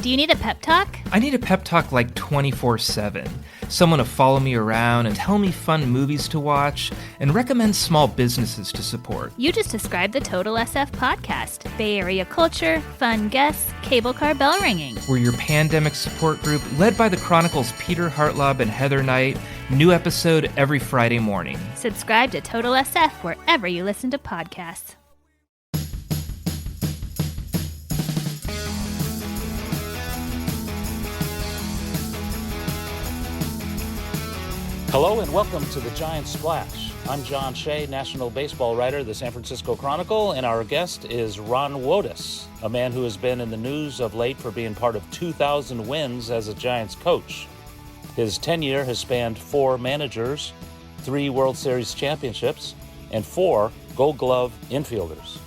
Do you need a pep talk? I need a pep talk like 24/7. Someone to follow me around and tell me fun movies to watch and recommend small businesses to support. You just described the Total SF podcast. Bay Area culture, fun guests, cable car bell ringing. We're your pandemic support group led by the Chronicles' Peter Hartlaub and Heather Knight. New episode every Friday morning. Subscribe to Total SF wherever you listen to podcasts. Hello and welcome to the Giant Splash. I'm John Shea, national baseball writer of the San Francisco Chronicle, and our guest is Ron Wotus, a man who has been in the news of late for being part of 2,000 wins as a Giants coach. His tenure has spanned 4 managers, 3 World Series championships, and 4 Gold Glove infielders.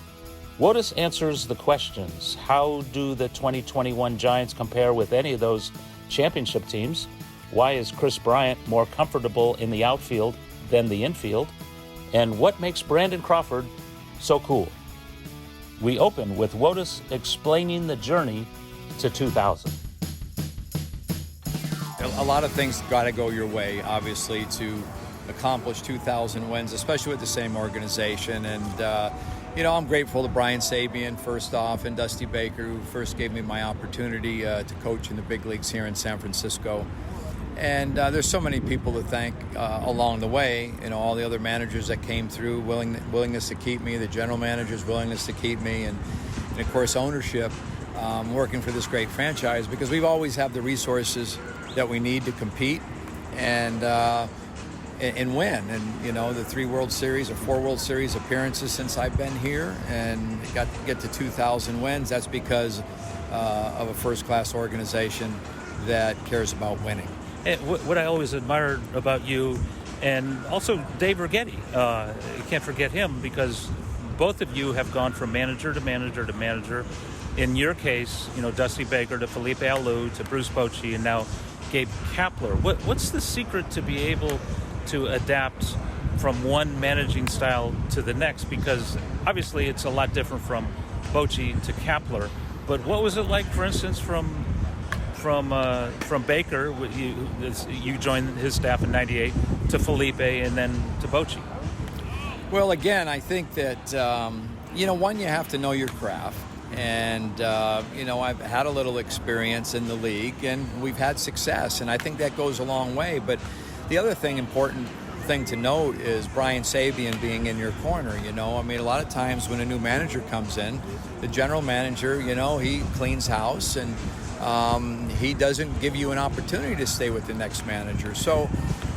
Wotus answers the questions: how do the 2021 Giants compare with any of those championship teams? Why is Chris Bryant more comfortable in the outfield than the infield? And what makes Brandon Crawford so cool? We open with Wotus explaining the journey to 2000. A lot of things got to go your way, obviously, to accomplish 2,000 wins, especially with the same organization. And, I'm grateful to Brian Sabean, first off, and Dusty Baker, who first gave me my opportunity to coach in the big leagues here in San Francisco. And there's so many people to thank along the way. All the other managers that came through, willingness to keep me, the general manager's willingness to keep me, and of course ownership working for this great franchise, because we've always have the resources that we need to compete and win. And the 3 World Series or 4 World Series appearances since I've been here, and got to get to 2,000 wins. That's because of a first-class organization that cares about winning. And what I always admired about you, and also Dave Righetti, you can't forget him, because both of you have gone from manager to manager to manager. In your case, Dusty Baker to Felipe Alou to Bruce Bochy, and now Gabe Kapler. What's the secret to be able to adapt from one managing style to the next? Because obviously it's a lot different from Bochy to Kapler. But what was it like, for instance, from Baker, you joined his staff in '98, to Felipe, and then to Bochy? Well, again, I think that, one, you have to know your craft. And, I've had a little experience in the league, and we've had success, and I think that goes a long way. But the other important thing to note is Brian Sabean being in your corner. A lot of times when a new manager comes in, the general manager, he cleans house, and he doesn't give you an opportunity to stay with the next manager. So,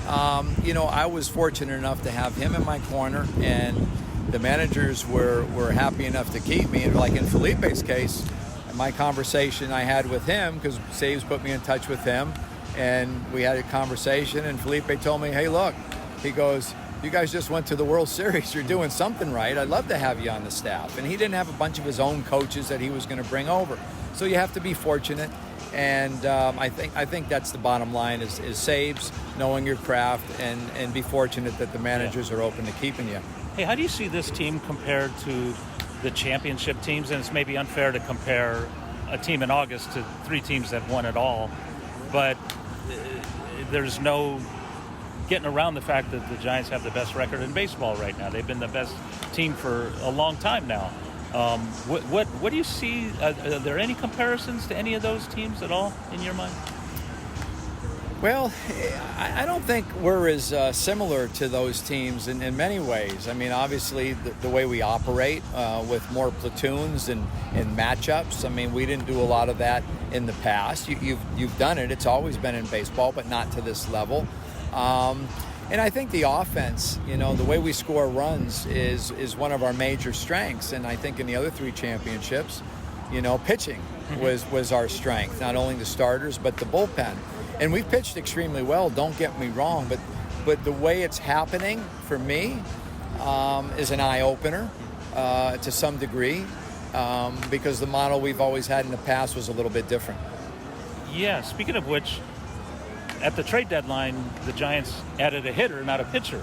I was fortunate enough to have him in my corner, and the managers were happy enough to keep me. And like in Felipe's case, my conversation I had with him, because Saves put me in touch with him, and we had a conversation, and Felipe told me, hey, look, he goes, you guys just went to the World Series. You're doing something right. I'd love to have you on the staff. And he didn't have a bunch of his own coaches that he was going to bring over. So you have to be fortunate, and I think that's the bottom line is saves, knowing your craft, and be fortunate that the managers are open to keeping you. Hey, how do you see this team compared to the championship teams? And it's maybe unfair to compare a team in August to 3 teams that won it all, but there's no getting around the fact that the Giants have the best record in baseball right now. They've been the best team for a long time now. What do you see? Are there any comparisons to any of those teams at all in your mind? Well, I don't think we're as similar to those teams in many ways. Obviously, the way we operate with more platoons and matchups. We didn't do a lot of that in the past. You've done it. It's always been in baseball, but not to this level. And I think the offense, the way we score runs is one of our major strengths. And I think in the other 3 championships, pitching was our strength, not only the starters, but the bullpen. And we've pitched extremely well, don't get me wrong, but the way it's happening for me is an eye-opener to some degree, because the model we've always had in the past was a little bit different. Yeah, speaking of which, at the trade deadline, the Giants added a hitter, not a pitcher.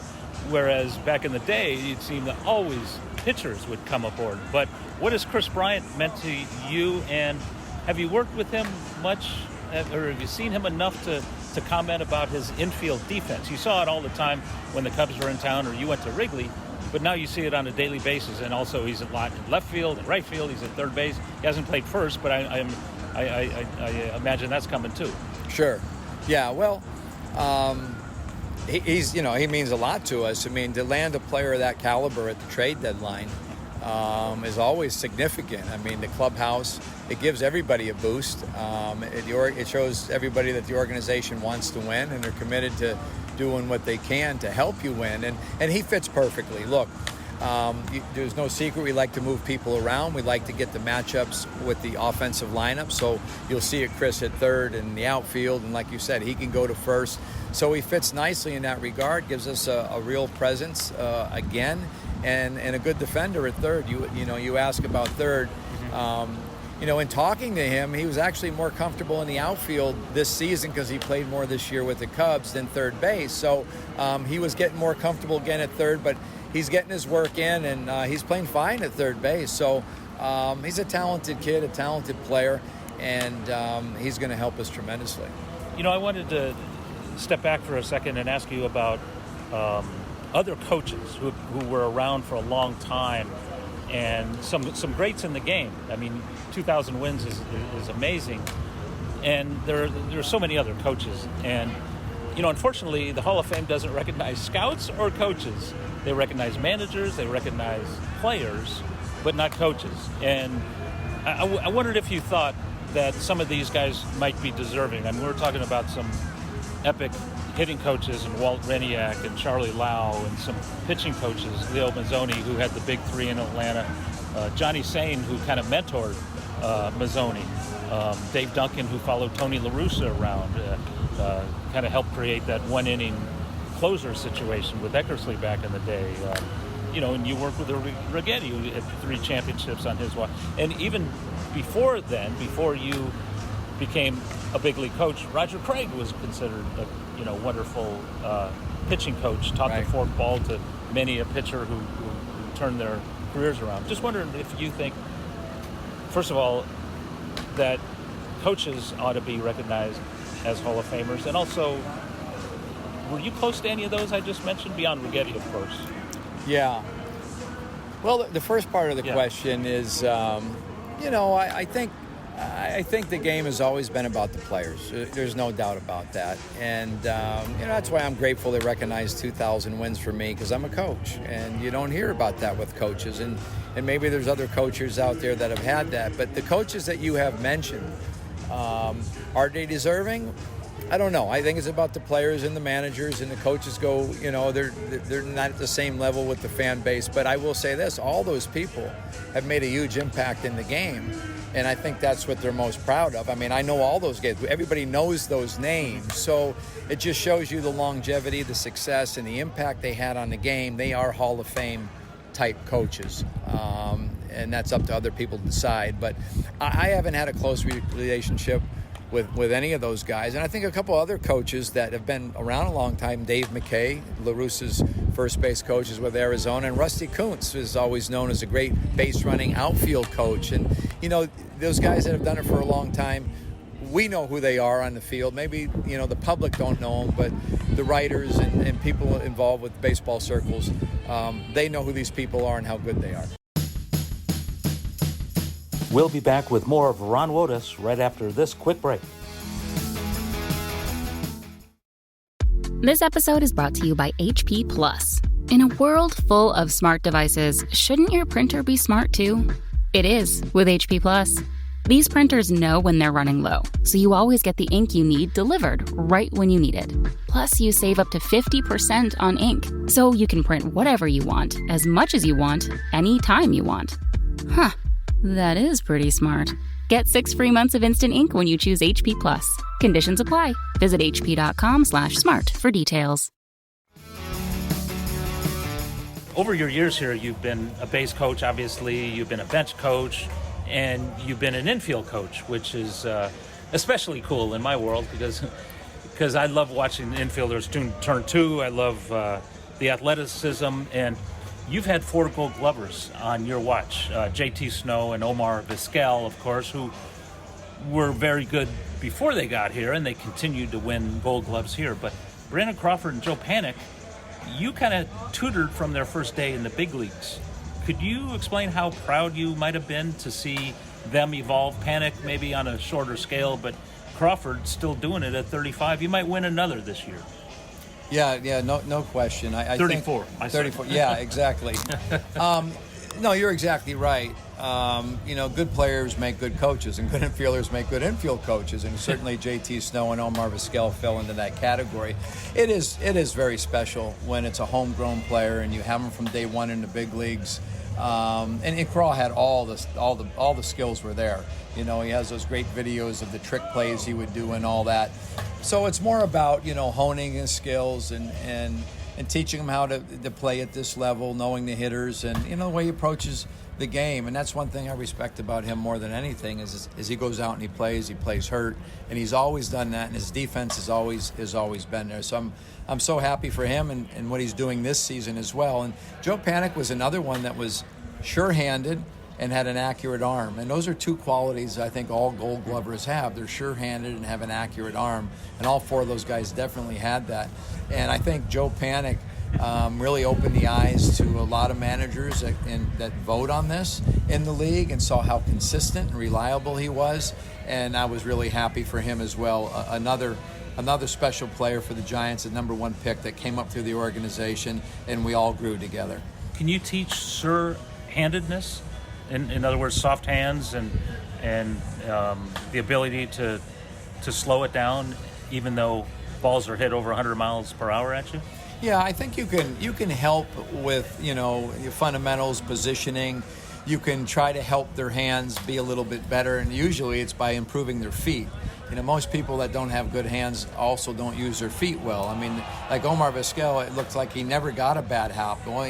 Whereas back in the day, it seemed that always pitchers would come aboard. But what has Chris Bryant meant to you, and have you worked with him much, or have you seen him enough to comment about his infield defense? You saw it all the time when the Cubs were in town or you went to Wrigley, but now you see it on a daily basis. And also he's a lot in left field and right field. He's at third base. He hasn't played first, but I imagine that's coming too. Sure. Yeah. Well, he's he means a lot to us. I mean, to land a player of that caliber at the trade deadline is always significant. I mean, the clubhouse, it gives everybody a boost. It shows everybody that the organization wants to win and they're committed to doing what they can to help you win. And he fits perfectly. Look, there's no secret we like to move people around. We like to get the matchups with the offensive lineup. So you'll see it, Chris, at third and the outfield. And like you said, he can go to first. So he fits nicely in that regard, gives us a real presence again. And a good defender at third. You ask about third. In talking to him, he was actually more comfortable in the outfield this season because he played more this year with the Cubs than third base. So he was getting more comfortable again at third, but he's getting his work in, and he's playing fine at third base. So he's a talented kid, a talented player, and he's going to help us tremendously. I wanted to step back for a second and ask you about other coaches who were around for a long time and some greats in the game. I mean, 2,000 wins is amazing. And there are so many other coaches. And, unfortunately, the Hall of Fame doesn't recognize scouts or coaches. They recognize managers, they recognize players, but not coaches. And I wondered if you thought that some of these guys might be deserving. I mean, we're talking about some epic hitting coaches and Walt Reniak and Charlie Lau and some pitching coaches, Leo Mazzoni, who had the big three in Atlanta, Johnny Sain, who kind of mentored Mazzoni, Dave Duncan, who followed Tony La Russa around, kind of helped create that one-inning closer situation with Eckersley back in the day. And you worked with Righetti, who had 3 championships on his watch. And even before then, before you became a big league coach, Roger Craig was considered a wonderful pitching coach, taught the fork ball to many a pitcher who turned their careers around. Just wondering if you think, first of all, that coaches ought to be recognized as Hall of Famers, and also, were you close to any of those I just mentioned, beyond Righetti, of course? Yeah. Well, the first part of the question is, I think the game has always been about the players. There's no doubt about that. And, that's why I'm grateful they recognize 2,000 wins for me, because I'm a coach. And you don't hear about that with coaches. And maybe there's other coaches out there that have had that. But the coaches that you have mentioned, are they deserving? I don't know. I think it's about the players and the managers, and the coaches go, they're not at the same level with the fan base. But I will say this, all those people have made a huge impact in the game. And I think that's what they're most proud of. I mean, I know all those guys. Everybody knows those names. So it just shows you the longevity, the success, and the impact they had on the game. They are Hall of Fame type coaches. And that's up to other people to decide. But I haven't had a close relationship with any of those guys. And I think a couple other coaches that have been around a long time, Dave McKay, La Russa's first base coach, is with Arizona, and Rusty Kuntz is always known as a great base running outfield coach. And, those guys that have done it for a long time, we know who they are on the field. Maybe, the public don't know them, but the writers and people involved with baseball circles, they know who these people are and how good they are. We'll be back with more of Ron Wotus right after this quick break. This episode is brought to you by HP Plus. In a world full of smart devices, shouldn't your printer be smart too? It is with HP Plus. These printers know when they're running low, so you always get the ink you need delivered right when you need it. Plus, you save up to 50% on ink, so you can print whatever you want, as much as you want, anytime you want. Huh. That is pretty smart. Get 6 free months of instant ink when you choose HP Plus. Conditions apply. Visit hp.com/smart for details. Over your years here, you've been a base coach, obviously. You've been a bench coach, and you've been an infield coach, which is especially cool in my world because I love watching infielders turn two. I love the athleticism, and you've had 4 Gold Glovers on your watch. J.T. Snow and Omar Vizquel, of course, who were very good before they got here, and they continued to win Gold Gloves here. But Brandon Crawford and Joe Panik, you kind of tutored from their first day in the big leagues. Could you explain how proud you might have been to see them evolve? Panik maybe on a shorter scale, but Crawford still doing it at 35. You might win another this year. Yeah, no question. I 34. Think 34. Yeah, exactly. No, you're exactly right. Good players make good coaches, and good infielders make good infield coaches, and certainly J.T. Snow and Omar Vizquel fell into that category. It is very special when it's a homegrown player and you have them from day one in the big leagues. And Crawl had all the skills were there. He has those great videos of the trick plays he would do and all that. So it's more about honing his skills and teaching him how to play at this level, knowing the hitters and the way he approaches the game. And that's one thing I respect about him more than anything is he goes out and he plays hurt, and he's always done that, and his defense has always been there. So I'm so happy for him and what he's doing this season as well. And Joe Panik was another one that was sure-handed and had an accurate arm. And those are two qualities I think all Gold Glovers have. They're sure-handed and have an accurate arm. And all four of those guys definitely had that. And I think Joe Panik really opened the eyes to a lot of managers that vote on this in the league and saw how consistent and reliable he was. And I was really happy for him as well. Another special player for the Giants, a number one pick that came up through the organization, and we all grew together. Can you teach sure-handedness? In other words, soft hands and the ability to slow it down, even though balls are hit over 100 miles per hour at you? Yeah, I think you can help with your fundamentals, positioning. You can try to help their hands be a little bit better, and usually it's by improving their feet. Most people that don't have good hands also don't use their feet well. I mean, like Omar Vizquel, it looks like he never got a bad hop. Well,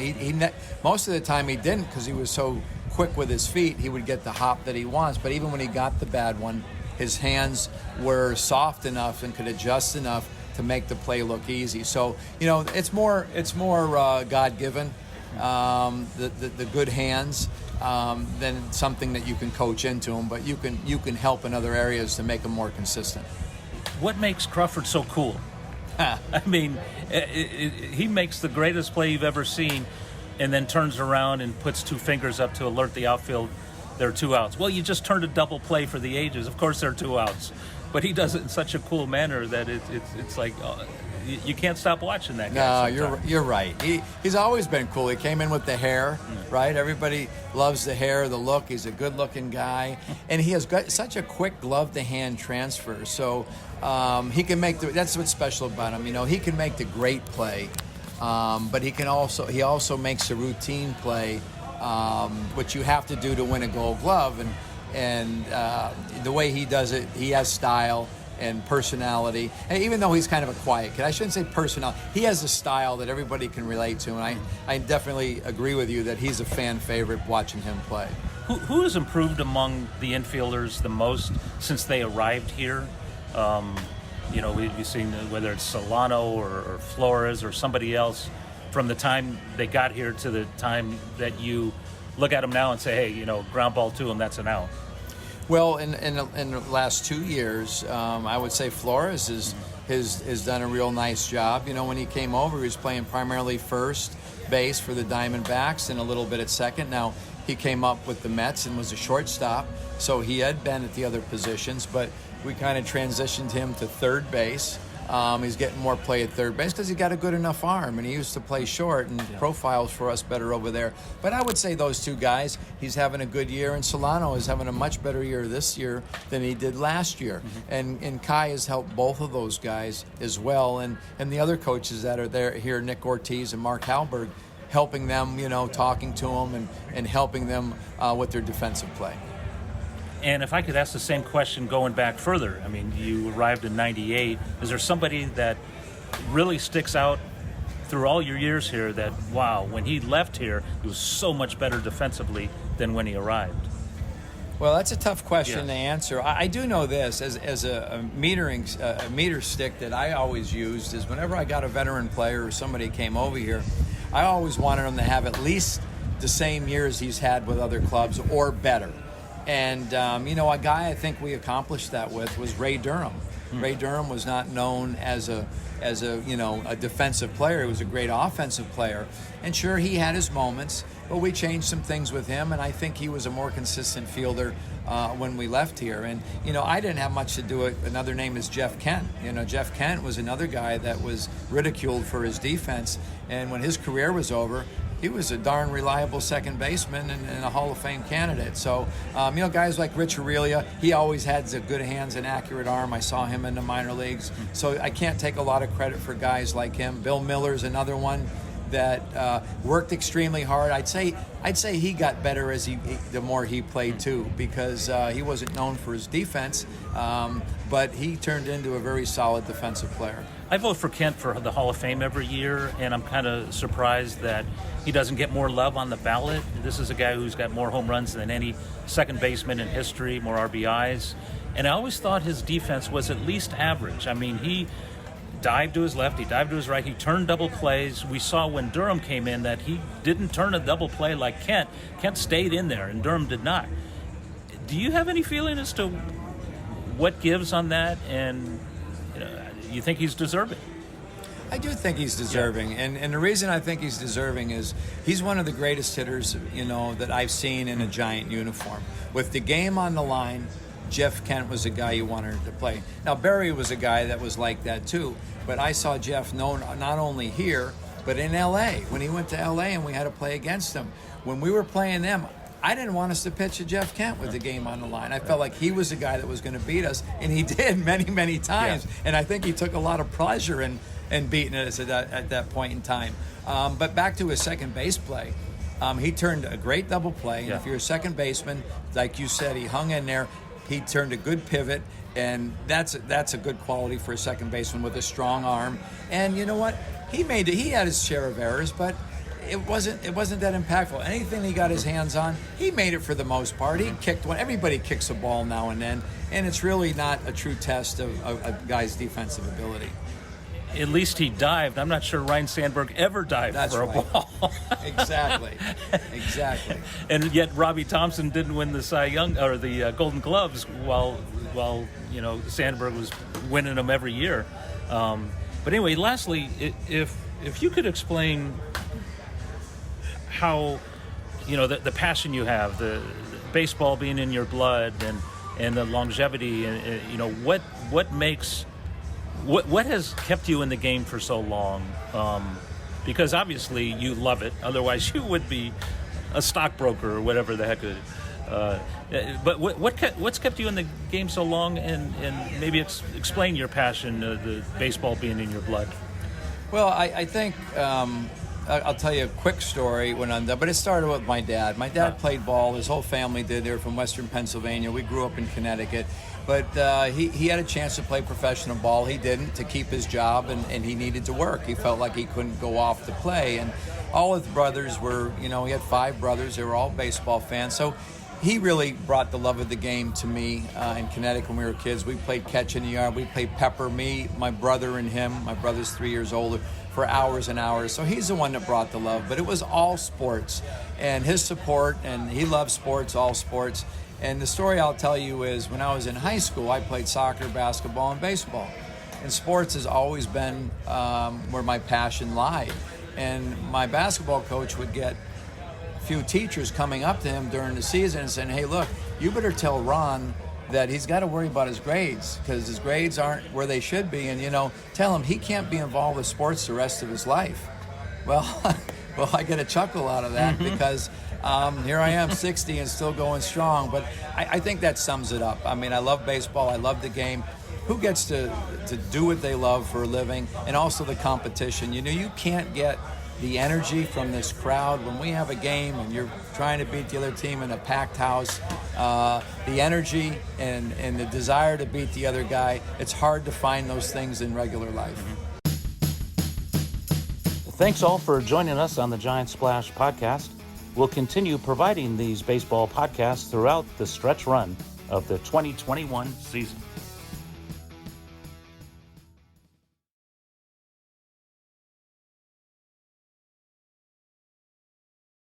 most of the time he didn't because he was so quick with his feet. He would get the hop that he wants, but even when he got the bad one, his hands were soft enough and could adjust enough to make the play look easy. So, it's more God-given, the good hands, than something that you can coach into them, but you can help in other areas to make them more consistent. What makes Crawford so cool? I mean, he makes the greatest play you've ever seen and then turns around and puts two fingers up to alert the outfield there are two outs. Well, you just turned a double play for the ages. Of course there are two outs. But he does it in such a cool manner that it's like you can't stop watching that guy. No, you're right. He's always been cool. He came in with the hair, right? Everybody loves the hair, the look. He's a good-looking guy, and he has got such a quick glove-to-hand transfer. So he can make that's what's special about him. He can make the great play, but he also makes a routine play, which you have to do to win a Gold Glove, and the way he does it, he has style and personality. And even though he's kind of a quiet kid, I shouldn't say personality, he has a style that everybody can relate to, and I definitely agree with you that he's a fan favorite watching him play. Who has improved among the infielders the most since they arrived here? We've seen whether it's Solano or Flores or somebody else from the time they got here to the time that you look at them now and say, hey, ground ball to him, that's an out. Well, in the last 2 years, I would say Flores has done a real nice job. When he came over, he was playing primarily first base for the Diamondbacks and a little bit at second. Now, he came up with the Mets and was a shortstop, so he had been at the other positions, but we kind of transitioned him to third base. He's getting more play at third base because he got a good enough arm, and he used to play short, and profiles for us better over there. But I would say those two guys, he's having a good year, and Solano is having a much better year this year than he did last year. Mm-hmm. And Kai has helped both of those guys as well, and the other coaches that are there here, Nick Ortiz and Mark Halberg, helping them, talking to them and helping them with their defensive play. And if I could ask the same question going back further, I mean, you arrived in 98. Is there somebody that really sticks out through all your years here that, wow, when he left here, he was so much better defensively than when he arrived? Well, that's a tough question to answer. I do know this, as a meter stick that I always used is whenever I got a veteran player or somebody came over here, I always wanted him to have at least the same years he's had with other clubs or better. And, a guy I think we accomplished that with was Ray Durham. Ray Durham was not known as a defensive player. He was a great offensive player. And sure, he had his moments, but we changed some things with him, and I think he was a more consistent fielder when we left here. And, I didn't have much to do with it. Another name is Jeff Kent. Jeff Kent was another guy that was ridiculed for his defense, and when his career was over, he was a darn reliable second baseman and a Hall of Fame candidate. So, guys like Rich Aurelia, he always had the good hands and accurate arm. I saw him in the minor leagues. So I can't take a lot of credit for guys like him. Bill Miller's another one that worked extremely hard. I'd say he got better the more he played too, because he wasn't known for his defense, but he turned into a very solid defensive player. I vote for Kent for the Hall of Fame every year, and I'm kind of surprised that he doesn't get more love on the ballot. This is a guy who's got more home runs than any second baseman in history, more RBIs, and I always thought his defense was at least average. I mean, he dived to his left, he dived to his right, he turned double plays. We saw when Durham came in that he didn't turn a double play like Kent. Kent stayed in there, and Durham did not. Do you have any feeling as to what gives on that, and you think he's deserving? I do think he's deserving, yeah. And the reason I think he's deserving is he's one of the greatest hitters, that I've seen in a Giant uniform. With the game on the line, Jeff Kent was a guy you wanted to play. Now, Barry was a guy that was like that too, but I saw Jeff not only here, but in L.A. When he went to L.A. and we had to play against him. When we were playing them, I didn't want us to pitch to Jeff Kent with the game on the line. I felt like he was the guy that was going to beat us, and he did many, many times. Yeah. And I think he took a lot of pleasure in beating us at that point in time. But back to his second base play, he turned a great double play. And if you're a second baseman, like you said, he hung in there. He turned a good pivot, and that's a good quality for a second baseman with a strong arm. And you know what? He had his share of errors, but it wasn't that impactful. Anything he got his hands on, he made it for the most part. He kicked one. Everybody kicks a ball now and then, and it's really not a true test of a guy's defensive ability. At least he dived. I'm not sure Ryan Sandberg ever dived for a ball. Exactly. And yet Robbie Thompson didn't win the Cy Young or the Golden Gloves while Sandberg was winning them every year. But anyway, lastly, if you could explain how the passion you have, the baseball being in your blood, and the longevity, and what has kept you in the game for so long? Because obviously you love it. Otherwise, you would be a stockbroker or whatever the heck. But what's kept you in the game so long? And maybe explain your passion, the baseball being in your blood. Well, I think I'll tell you a quick story when I'm done. But it started with my dad. My dad played ball. His whole family did. They were from Western Pennsylvania. We grew up in Connecticut. But he had a chance to play professional ball. He didn't, to keep his job, and he needed to work. He felt like he couldn't go off to play. And all his brothers were, he had 5 brothers. They were all baseball fans. So he really brought the love of the game to me in Connecticut when we were kids. We played catch in the yard. We played pepper, me, my brother, and him. My brother's 3 years older, for hours and hours. So he's the one that brought the love. But it was all sports. And his support, and he loved sports, all sports. And the story I'll tell you is when I was in high school, I played soccer, basketball, and baseball. And sports has always been where my passion lied. And my basketball coach would get a few teachers coming up to him during the season and saying, hey, look, you better tell Ron that he's got to worry about his grades because his grades aren't where they should be. And, tell him he can't be involved with sports the rest of his life. Well, I get a chuckle out of that because here I am, 60 and still going strong. But I think that sums it up. I mean, I love baseball. I love the game. Who gets to do what they love for a living, and also the competition? You can't get the energy from this crowd when we have a game and you're trying to beat the other team in a packed house. The energy and the desire to beat the other guy, it's hard to find those things in regular life. Thanks all for joining us on the Giant Splash podcast. We'll continue providing these baseball podcasts throughout the stretch run of the 2021 season.